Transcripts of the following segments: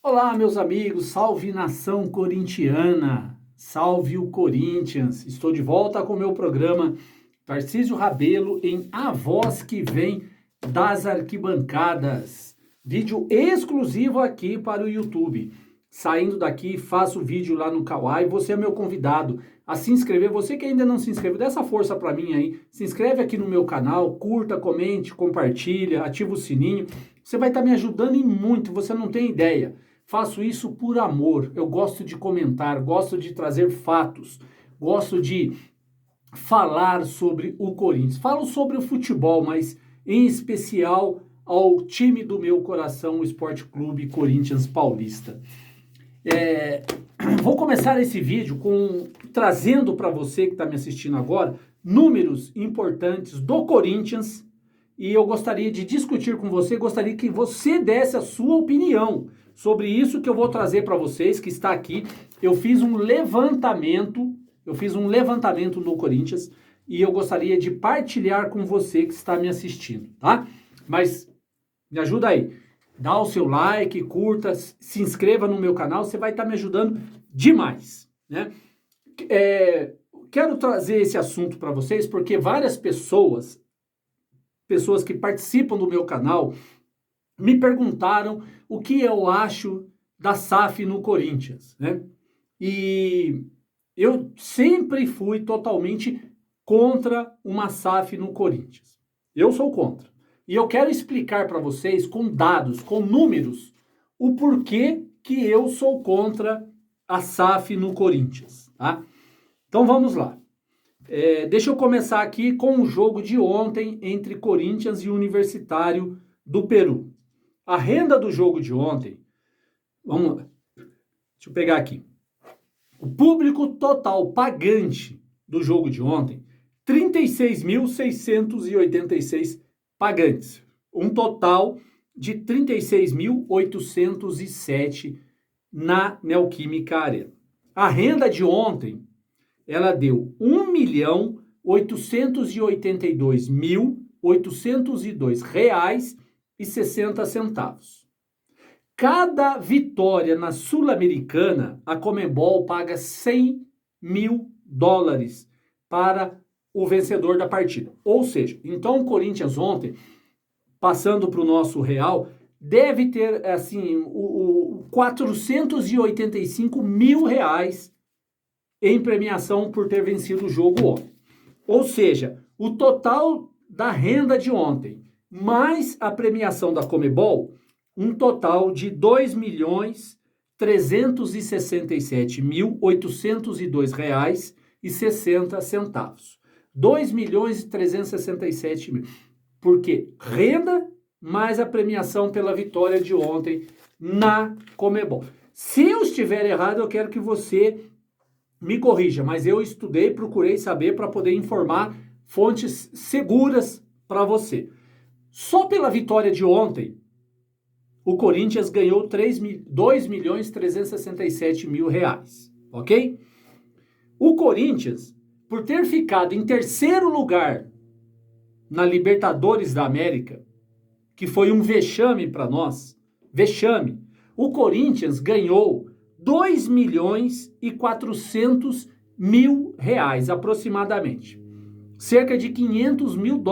Olá, meus amigos, salve nação corintiana, salve o Corinthians. Estou de volta com o meu programa Tarcísio Rabelo em A Voz que Vem das Arquibancadas. Vídeo exclusivo aqui para o YouTube. Saindo daqui, faço vídeo lá no Kawai. Você é meu convidado a se inscrever. Você que ainda não se inscreveu, dá essa força para mim aí. Se inscreve aqui no meu canal, curta, comente, compartilha, ativa o sininho. Você vai estar me ajudando e muito, você não tem ideia. Faço isso por amor, eu gosto de comentar, gosto de trazer fatos, gosto de falar sobre o Corinthians. Falo sobre o futebol, mas em especial ao time do meu coração, o Esporte Clube Corinthians Paulista. Vou começar esse vídeo trazendo para você que está me assistindo agora números importantes do Corinthians e eu gostaria de discutir com você, gostaria que você desse a sua opinião sobre isso que eu vou trazer para vocês, que está aqui. Eu fiz um levantamento no Corinthians e eu gostaria de partilhar com você que está me assistindo, tá? Mas me ajuda aí, dá o seu like, curta, se inscreva no meu canal, você vai estar me ajudando demais, né? Quero trazer esse assunto para vocês porque várias pessoas que participam do meu canal me perguntaram o que eu acho da SAF no Corinthians, né? E eu sempre fui totalmente contra uma SAF no Corinthians. Eu sou contra. E eu quero explicar para vocês com dados, com números, o porquê que eu sou contra a SAF no Corinthians, tá? Então vamos lá. Deixa eu começar aqui com o jogo de ontem entre Corinthians e Universitário do Peru. A renda do jogo de ontem, vamos lá, deixa eu pegar aqui. O público total pagante do jogo de ontem, 36.686 pagantes. Um total de 36.807 na Neoquímica Arena. A renda de ontem, ela deu R$ 1.882.802,60. Cada vitória na Sul-Americana, a Conmebol paga $100 mil para o vencedor da partida. Ou seja, então o Corinthians ontem, passando para o nosso real, deve ter assim, R$ 485 mil em premiação por ter vencido o jogo ontem. Ou seja, o total da renda de ontem, mais a premiação da Conmebol, um total de R$ 2.367.802,60. R$ 2.367.000. Porque renda mais a premiação pela vitória de ontem na Conmebol. Se eu estiver errado, eu quero que você me corrija, mas eu estudei, procurei saber para poder informar fontes seguras para você. Só pela vitória de ontem, o Corinthians ganhou R$ 2.367.000, ok? O Corinthians, por ter ficado em terceiro lugar na Libertadores da América, que foi um vexame para nós, o Corinthians ganhou R$ 2.400.000 aproximadamente. Cerca de $500 mil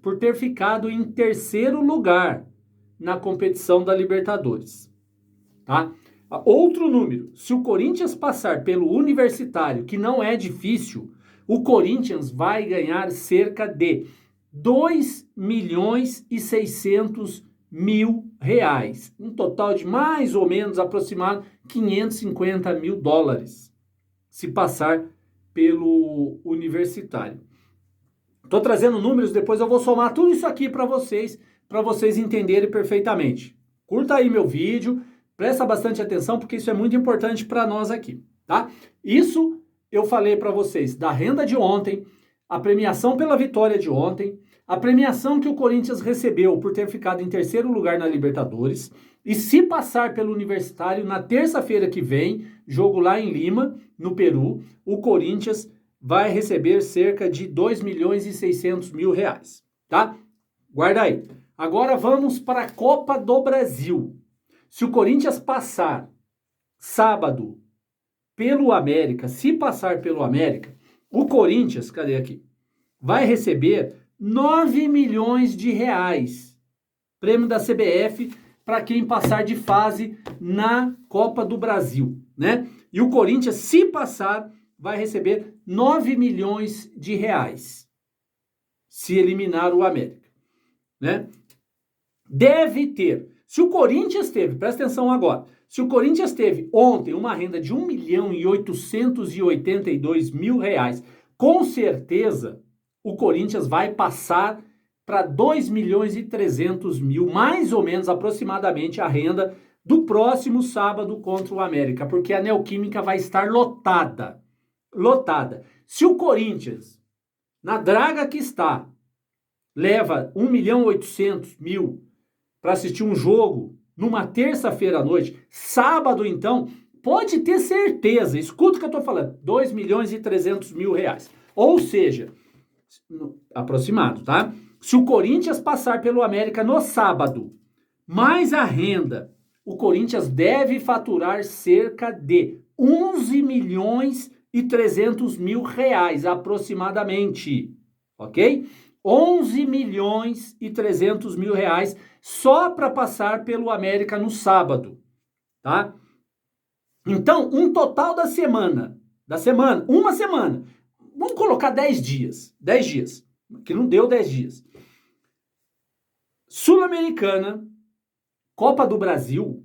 por ter ficado em terceiro lugar na competição da Libertadores. Tá? Outro número, se o Corinthians passar pelo Universitário, que não é difícil, o Corinthians vai ganhar cerca de R$ 2.600.000. Um total de mais ou menos aproximado $550 mil, se passar pelo Universitário. Estou trazendo números, depois eu vou somar tudo isso aqui para vocês entenderem perfeitamente. Curta aí meu vídeo, presta bastante atenção, porque isso é muito importante para nós aqui, tá? Isso eu falei para vocês da renda de ontem, a premiação pela vitória de ontem, a premiação que o Corinthians recebeu por ter ficado em terceiro lugar na Libertadores, e se passar pelo Universitário na terça-feira que vem, jogo lá em Lima, no Peru, o Corinthians vai receber cerca de R$ 2.600.000, tá? Guarda aí. Agora vamos para a Copa do Brasil. Se o Corinthians passar sábado pelo América, se passar pelo América, o Corinthians, cadê aqui? Vai receber 9 milhões de reais. Prêmio da CBF para quem passar de fase na Copa do Brasil, né? E o Corinthians, se passar, vai receber 9 milhões de reais. Se eliminar o América, né? Deve ter. Se o Corinthians teve, presta atenção agora, se o Corinthians teve ontem uma renda de 1.882.000 reais, com certeza o Corinthians vai passar para 2.300.000, mais ou menos, aproximadamente, a renda do próximo sábado contra o América, porque a Neoquímica vai estar lotada. Lotada. Se o Corinthians, na draga que está, leva 1.800.000 para assistir um jogo numa terça-feira à noite, sábado então, pode ter certeza, escuta o que eu estou falando, 2.300.000 reais. Ou seja, aproximado, tá? Se o Corinthians passar pelo América no sábado, mais a renda, o Corinthians deve faturar cerca de 11.300.000 reais, aproximadamente, ok? 11.300.000 reais só para passar pelo América no sábado, tá? Então, um total da semana, uma semana, vamos colocar 10 dias, que não deu 10 dias. Sul-Americana, Copa do Brasil,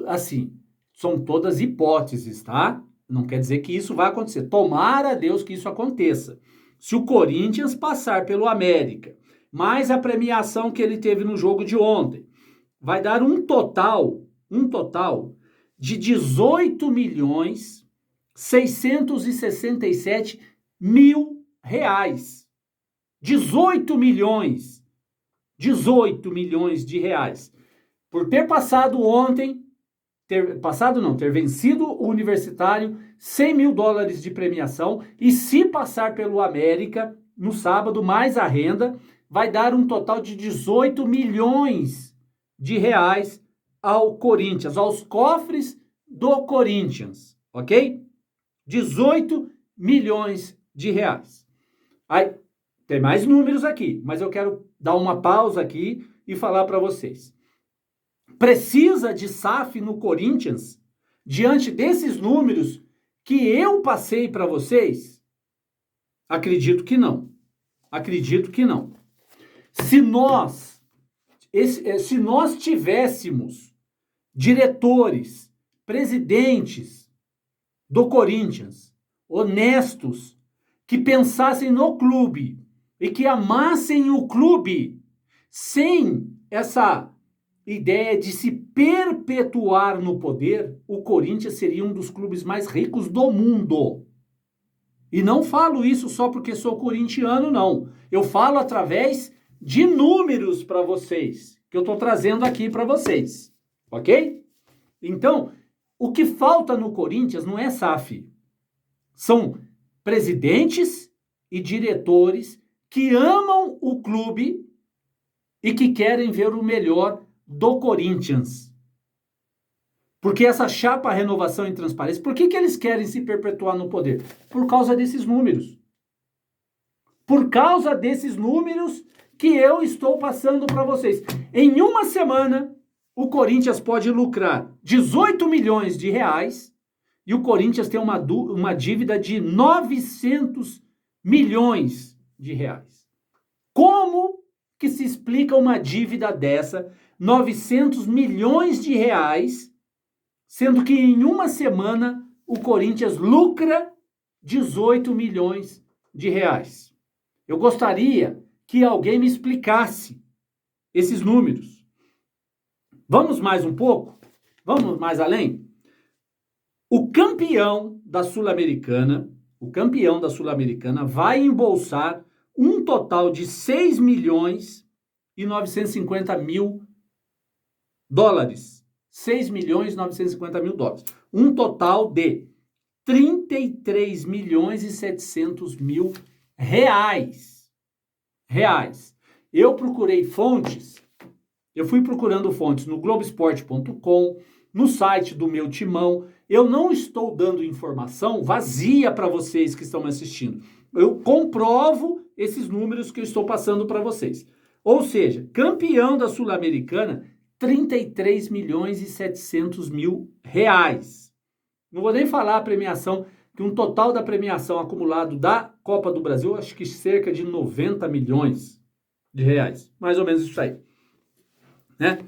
assim, são todas hipóteses, tá? Não quer dizer que isso vai acontecer. Tomara a Deus que isso aconteça. Se o Corinthians passar pelo América, mais a premiação que ele teve no jogo de ontem, vai dar um total de 18.667.000 reais. 18 milhões de reais. Por ter passado ontem, ter vencido o Universitário, 100 mil dólares de premiação, e se passar pelo América no sábado, mais a renda, vai dar um total de 18 milhões de reais ao Corinthians, aos cofres do Corinthians, ok? 18 milhões de reais. Aí, tem mais números aqui, mas eu quero dar uma pausa aqui e falar para vocês. Precisa de SAF no Corinthians, diante desses números que eu passei para vocês? Acredito que não. Se nós tivéssemos diretores, presidentes do Corinthians, honestos, que pensassem no clube e que amassem o clube, sem essa ideia de se perpetuar no poder, o Corinthians seria um dos clubes mais ricos do mundo. E não falo isso só porque sou corintiano, não. Eu falo através de números para vocês, que eu estou trazendo aqui para vocês, ok? Então, o que falta no Corinthians não é SAF. São presidentes e diretores que amam o clube e que querem ver o melhor do Corinthians. Porque essa chapa Renovação e Transparência, por que eles querem se perpetuar no poder? Por causa desses números. Por causa desses números que eu estou passando para vocês. Em uma semana, o Corinthians pode lucrar 18 milhões de reais e o Corinthians tem uma dívida de 900 milhões de reais. Como que se explica uma dívida dessa, 900 milhões de reais, sendo que em uma semana o Corinthians lucra 18 milhões de reais? Eu gostaria que alguém me explicasse esses números. Vamos mais um pouco? Vamos mais além? O campeão da Sul-Americana vai embolsar um total de 6.950.000 dólares. 6.950.000 dólares. Um total de 33.700.000 reais. Eu procurei fontes Eu fui procurando fontes no Globoesporte.com, no site do meu timão. Eu não estou dando informação vazia para vocês que estão me assistindo. Eu comprovo esses números que eu estou passando para vocês. Ou seja, campeão da Sul-Americana, 33 milhões e 700 mil reais. Não vou nem falar a premiação, que um total da premiação acumulado da Copa do Brasil, acho que cerca de 90 milhões de reais. Mais ou menos isso aí. Né?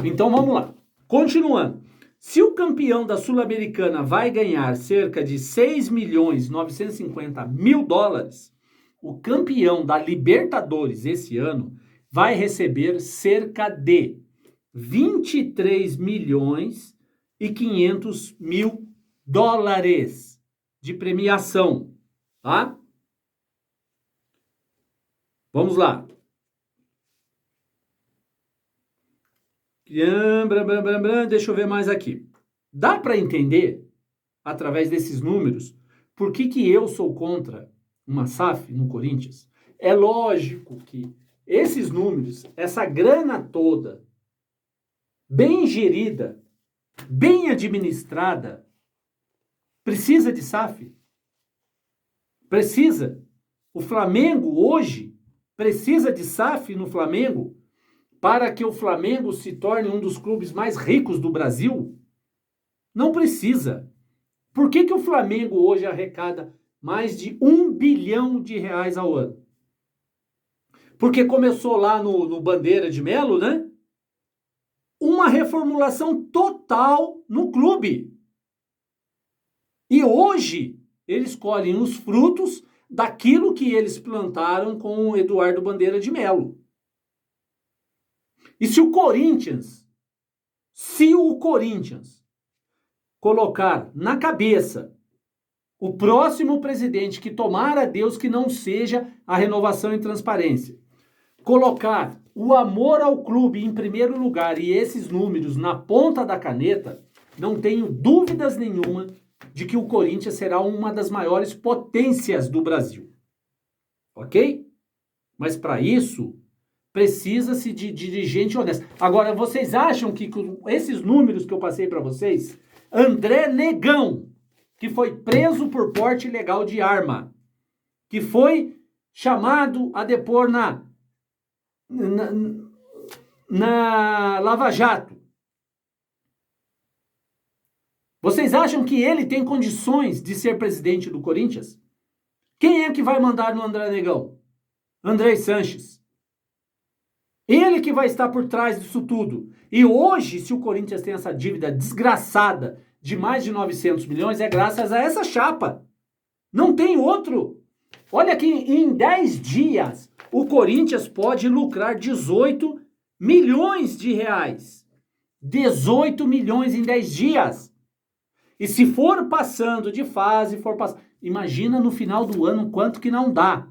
Então vamos lá. Continuando. Se o campeão da Sul-Americana vai ganhar cerca de 6 milhões 950 mil dólares, o campeão da Libertadores esse ano vai receber cerca de 23 milhões e 500 mil dólares de premiação, tá? Vamos lá. Deixa eu ver mais aqui. Dá para entender, através desses números, por que eu sou contra uma SAF no Corinthians? É lógico que esses números, essa grana toda, bem gerida, bem administrada, precisa de SAF? Precisa. O Flamengo hoje precisa de SAF no Flamengo para que o Flamengo se torne um dos clubes mais ricos do Brasil? Não precisa. Por que o Flamengo hoje arrecada mais de 1 bilhão de reais ao ano? Porque começou lá no Bandeira de Melo, né? Uma reformulação total no clube. E hoje eles colhem os frutos daquilo que eles plantaram com o Eduardo Bandeira de Melo. E se o Corinthians colocar na cabeça o próximo presidente, que tomara a Deus que não seja a Renovação e Transparência, colocar o amor ao clube em primeiro lugar e esses números na ponta da caneta, não tenho dúvidas nenhuma de que o Corinthians será uma das maiores potências do Brasil. Ok? Mas para isso, precisa-se de dirigente honesto. Agora, vocês acham que com esses números que eu passei para vocês, André Negão, que foi preso por porte ilegal de arma, que foi chamado a depor na Lava Jato, vocês acham que ele tem condições de ser presidente do Corinthians? Quem é que vai mandar no André Negão? André Sanches. Ele que vai estar por trás disso tudo. E hoje, se o Corinthians tem essa dívida desgraçada de mais de 900 milhões, é graças a essa chapa. Não tem outro. Olha que em 10 dias, o Corinthians pode lucrar 18 milhões de reais. 18 milhões em 10 dias. E se for passando de fase, imagina no final do ano quanto que não dá.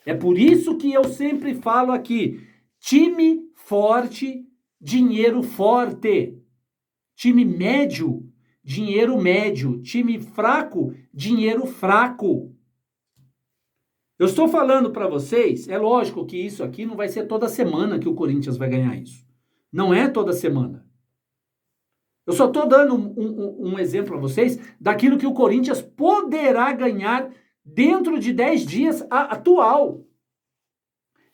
É por isso que eu sempre falo aqui, time forte, dinheiro forte. Time médio, dinheiro médio. Time fraco, dinheiro fraco. Eu estou falando para vocês, é lógico que isso aqui não vai ser toda semana que o Corinthians vai ganhar isso. Não é toda semana. Eu só estou dando um exemplo a vocês daquilo que o Corinthians poderá ganhar dentro de 10 dias atual.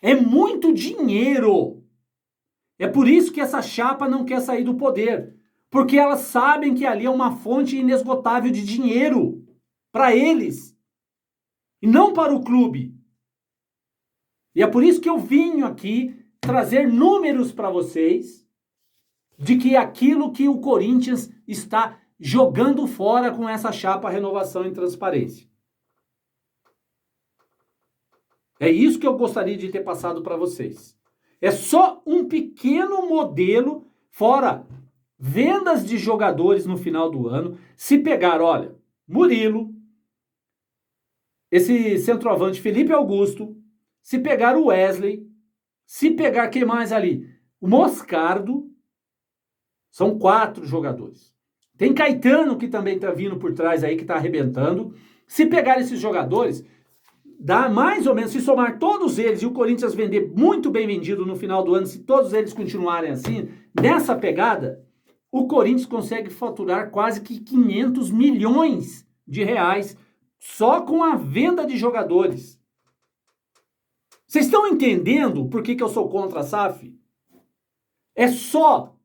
É muito dinheiro. É por isso que essa chapa não quer sair do poder. Porque elas sabem que ali é uma fonte inesgotável de dinheiro para eles. E não para o clube. E é por isso que eu vim aqui trazer números para vocês de que aquilo que o Corinthians está jogando fora com essa chapa Renovação e Transparência. É isso que eu gostaria de ter passado para vocês. É só um pequeno modelo, fora vendas de jogadores no final do ano. Se pegar, olha, Murilo, esse centroavante Felipe Augusto, se pegar o Wesley, se pegar quem mais ali? O Moscardo, são 4 jogadores. Tem Caetano que também está vindo por trás aí, que está arrebentando. Se pegar esses jogadores, dá mais ou menos, se somar todos eles e o Corinthians vender muito bem vendido no final do ano, se todos eles continuarem assim, nessa pegada, o Corinthians consegue faturar quase que 500 milhões de reais só com a venda de jogadores. Vocês estão entendendo por que eu sou contra a SAF? É só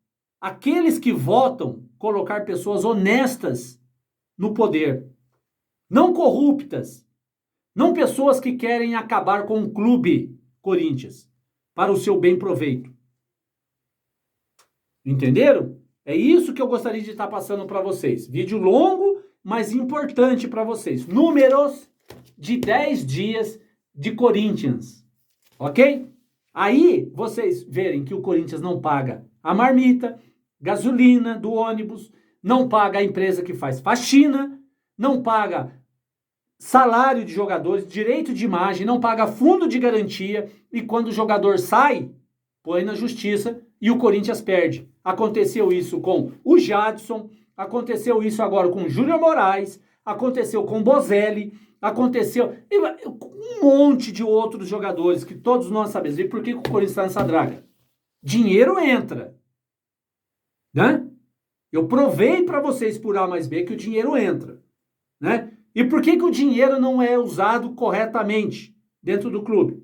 aqueles que votam colocar pessoas honestas no poder, não corruptas, não pessoas que querem acabar com o clube Corinthians para o seu bem proveito. Entenderam? É isso que eu gostaria de estar passando para vocês. Vídeo longo, mas importante para vocês. Números de 10 dias de Corinthians. Ok? Aí vocês verem que o Corinthians não paga a marmita, gasolina do ônibus, não paga a empresa que faz faxina, não paga salário de jogadores, direito de imagem, não paga fundo de garantia e quando o jogador sai, põe na justiça e o Corinthians perde. Aconteceu isso com o Jadson, aconteceu isso agora com o Júnior Moraes, aconteceu com o Bozelli, aconteceu um monte de outros jogadores que todos nós sabemos. E por que o Corinthians está nessa draga? Dinheiro entra. Né? Eu provei para vocês por A mais B que o dinheiro entra. Né? E por que o dinheiro não é usado corretamente dentro do clube?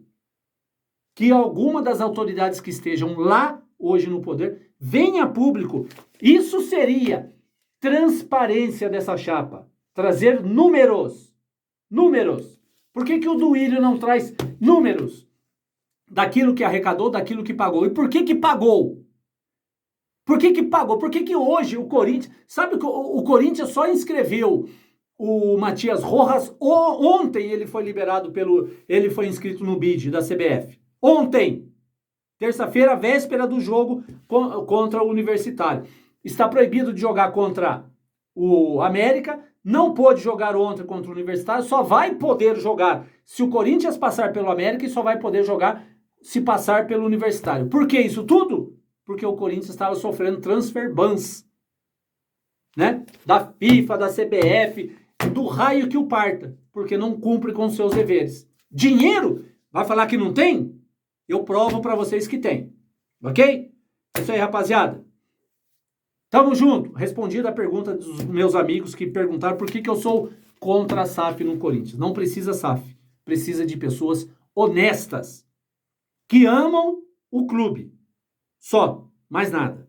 Que alguma das autoridades que estejam lá hoje no poder venha a público. Isso seria transparência dessa chapa. Trazer números. Números. Por que o Duílio não traz números daquilo que arrecadou, daquilo que pagou? E por que pagou? Por que pagou? Por que hoje o Corinthians... Sabe que o Corinthians só inscreveu o Matias Rojas ontem ele foi liberado ele foi inscrito no BID da CBF. Ontem. Terça-feira, véspera do jogo contra o Universitário. Está proibido de jogar contra o América, não pôde jogar ontem contra o Universitário, só vai poder jogar se o Corinthians passar pelo América e só vai poder jogar se passar pelo Universitário. Por que isso tudo? Porque o Corinthians estava sofrendo transfer bans, né? Da FIFA, da CBF, do raio que o parta, porque não cumpre com seus deveres. Dinheiro? Vai falar que não tem? Eu provo para vocês que tem. Ok? É isso aí, rapaziada. Tamo junto. Respondida a pergunta dos meus amigos que perguntaram por que eu sou contra a SAF no Corinthians. Não precisa SAF. Precisa de pessoas honestas que amam o clube. Só. Mais nada.